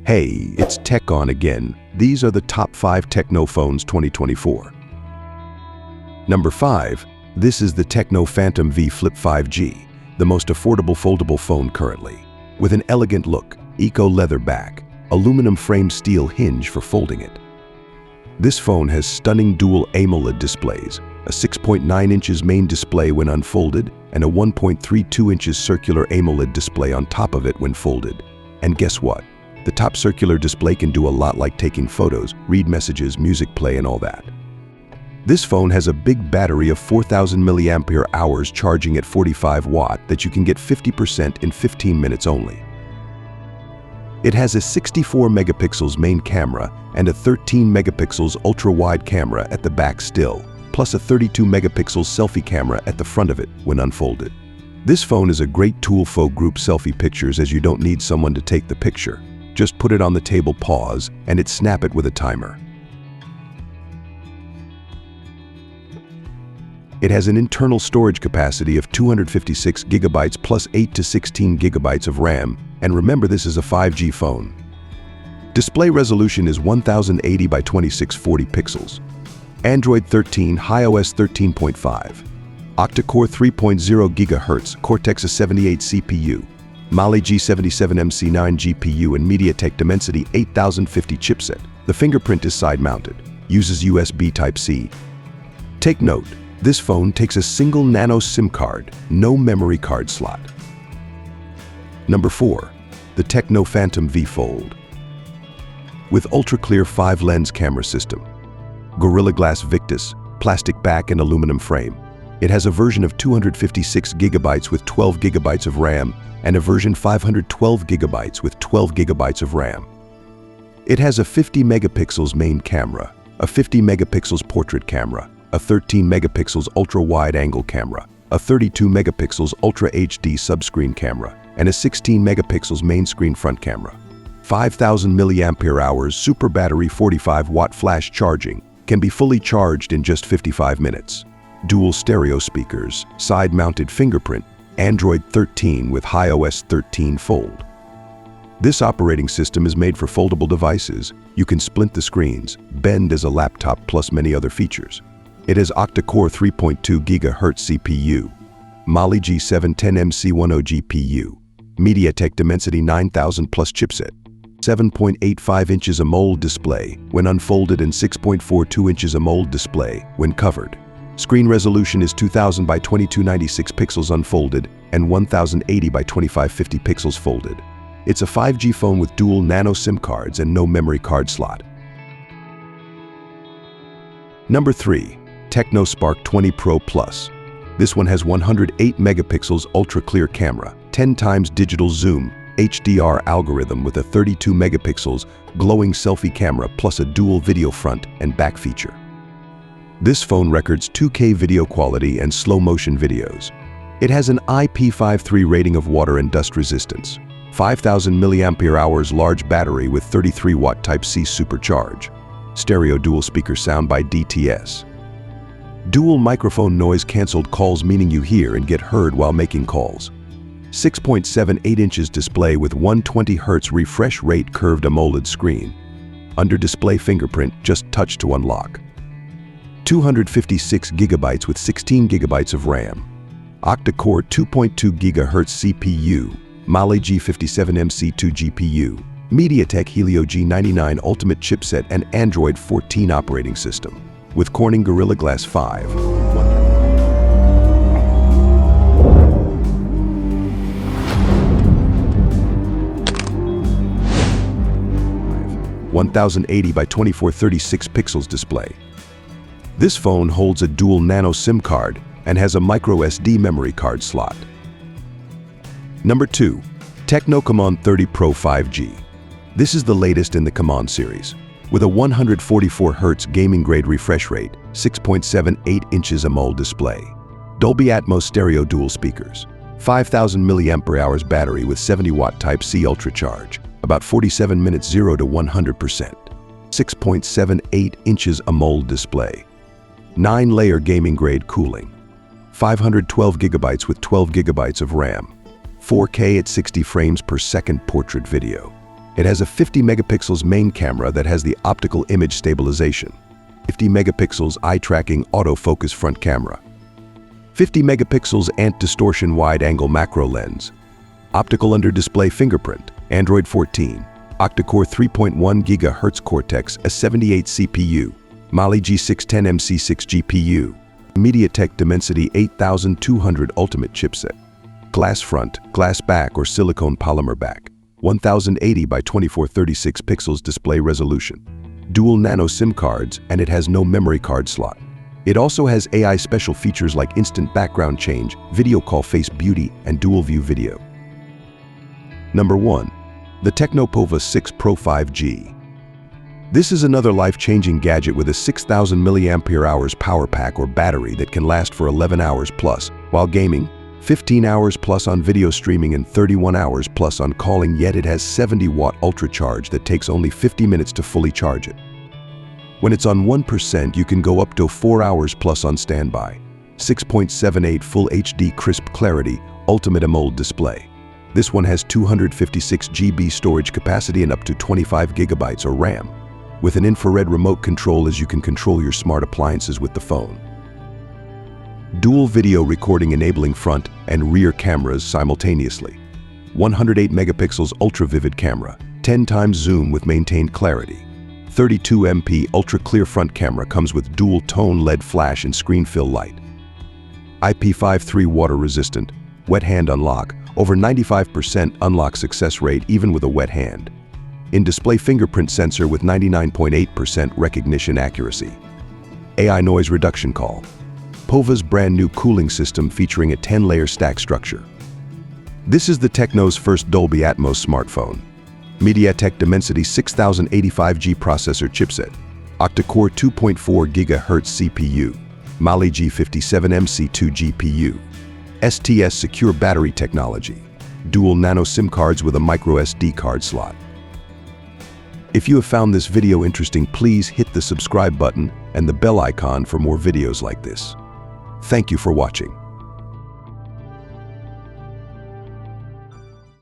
Hey, it's Tech On again. These are the top 5 Tecno phones 2024. Number 5. This is the Tecno Phantom V Flip 5G, the most affordable foldable phone currently. With an elegant look, eco-leather back, aluminum frame steel hinge for folding it. This phone has stunning dual AMOLED displays, a 6.9 inches main display when unfolded, and a 1.32 inches circular AMOLED display on top of it when folded. And guess what? The top circular display can do a lot like taking photos, read messages, music play, and all that. This phone has a big battery of 4,000 mAh charging at 45 watt that you can get 50% in 15 minutes only. It has a 64 megapixels main camera and a 13 megapixels ultra-wide camera at the back still, plus a 32 megapixels selfie camera at the front of it when unfolded. This phone is a great tool for group selfie pictures as you don't need someone to take the picture. Just put it on the table, pause, and snap it with a timer. It has an internal storage capacity of 256 gigabytes plus 8 to 16 gigabytes of RAM, and remember this is a 5G phone. Display resolution is 1080 by 2640 pixels. Android 13, iOS 13.5. Octa-core 3.0 GHz, Cortex-A78 CPU. Mali G77MC9 GPU and MediaTek Dimensity 8050 chipset. The fingerprint is side-mounted. Uses USB Type-C. Take note, this phone takes a single nano SIM card, no memory card slot. Number 4. The Tecno Phantom V Fold. With ultra-clear 5-lens camera system. Gorilla Glass Victus, plastic back and aluminum frame. It has a version of 256 gigabytes with 12 gigabytes of RAM and a version 512 gigabytes with 12 gigabytes of RAM. It has a 50 megapixels main camera, a 50 megapixels portrait camera, a 13 megapixels ultra-wide angle camera, a 32 megapixels Ultra HD subscreen camera, and a 16 megapixels main screen front camera. 5,000 mAh super battery 45 watt flash charging, can be fully charged in just 55 minutes. Dual stereo speakers, side-mounted fingerprint, Android 13 with iOS 13 Fold. This operating system is made for foldable devices. You can splint the screens, bend as a laptop, plus many other features. It has octa-core 3.2 GHz CPU, Mali G710MC10 GPU, MediaTek Dimensity 9000 plus chipset, 7.85 inches AMOLED display when unfolded and 6.42 inches AMOLED display when covered. Screen resolution is 2000 by 2296 pixels unfolded and 1080 by 2550 pixels folded. It's a 5G phone with dual nano SIM cards and no memory card slot. Number 3. Tecno Spark 20 Pro Plus. This one has 108 megapixels ultra-clear camera, 10 times digital zoom, HDR algorithm with a 32 megapixels glowing selfie camera plus a dual video front and back feature. This phone records 2K video quality and slow-motion videos. It has an IP53 rating of water and dust resistance, 5,000 mAh large battery with 33 watt Type-C supercharge, stereo dual speaker sound by DTS. Dual microphone noise canceled calls, meaning you hear and get heard while making calls. 6.78 inches display with 120 Hz refresh rate curved AMOLED screen. Under display fingerprint, just touch to unlock. 256 gigabytes with 16 gigabytes of RAM. Octa-core 2.2 GHz CPU, Mali G57MC2 GPU, MediaTek Helio G99 Ultimate chipset and Android 14 operating system. With Corning Gorilla Glass 5. 1080 by 2436 pixels display. This phone holds a dual nano SIM card and has a micro SD memory card slot. Number 2. Tecno Command 30 Pro 5G. This is the latest in the Command series. With a 144 Hz gaming-grade refresh rate, 6.78 inches AMOLED display, Dolby Atmos stereo dual speakers, 5,000 mAh battery with 70 watt Type-C ultra charge, about 47 minutes 0 to 100%, 6.78 inches AMOLED display, 9-layer gaming-grade cooling, 512 gigabytes with 12 gigabytes of RAM, 4K at 60 frames per second portrait video. It has a 50 megapixels main camera that has the optical image stabilization, 50 megapixels eye-tracking autofocus front camera, 50 megapixels anti-distortion wide-angle macro lens, optical under-display fingerprint, Android 14, octa-core 3.1 GHz Cortex A78 CPU, Mali G610 MC6 GPU, MediaTek Dimensity 8200 Ultimate chipset, glass front, glass back or silicone polymer back, 1080 by 2436 pixels display resolution, dual nano SIM cards, and it has no memory card slot. It also has AI special features like instant background change, video call face beauty, and dual view video. Number 1. The Tecno POA 6 Pro 5G. This is another life-changing gadget with a 6,000 mAh power pack or battery that can last for 11 hours plus while gaming, 15 hours plus on video streaming, and 31 hours plus on calling, yet it has 70-watt ultra charge that takes only 50 minutes to fully charge it. When it's on 1%, you can go up to 4 hours plus on standby. 6.78 Full HD crisp clarity, ultimate AMOLED display. This one has 256 GB storage capacity and up to 25 GB or RAM, with an infrared remote control as you can control your smart appliances with the phone. Dual video recording enabling front and rear cameras simultaneously. 108 megapixels ultra vivid camera, 10 times zoom with maintained clarity. 32 MP ultra clear front camera comes with dual tone LED flash and screen fill light. IP53 water resistant, wet hand unlock, over 95% unlock success rate even with a wet hand. In-display fingerprint sensor with 99.8% recognition accuracy. AI noise reduction call. POA's brand new cooling system featuring a 10-layer stack structure. This is the Tecno's first Dolby Atmos smartphone. MediaTek Dimensity 6085G processor chipset, octa-core 2.4 GHz CPU, Mali G57 MC2 GPU, STS secure battery technology, dual nano SIM cards with a micro SD card slot. If you have found this video interesting, please hit the subscribe button and the bell icon for more videos like this. Thank you for watching.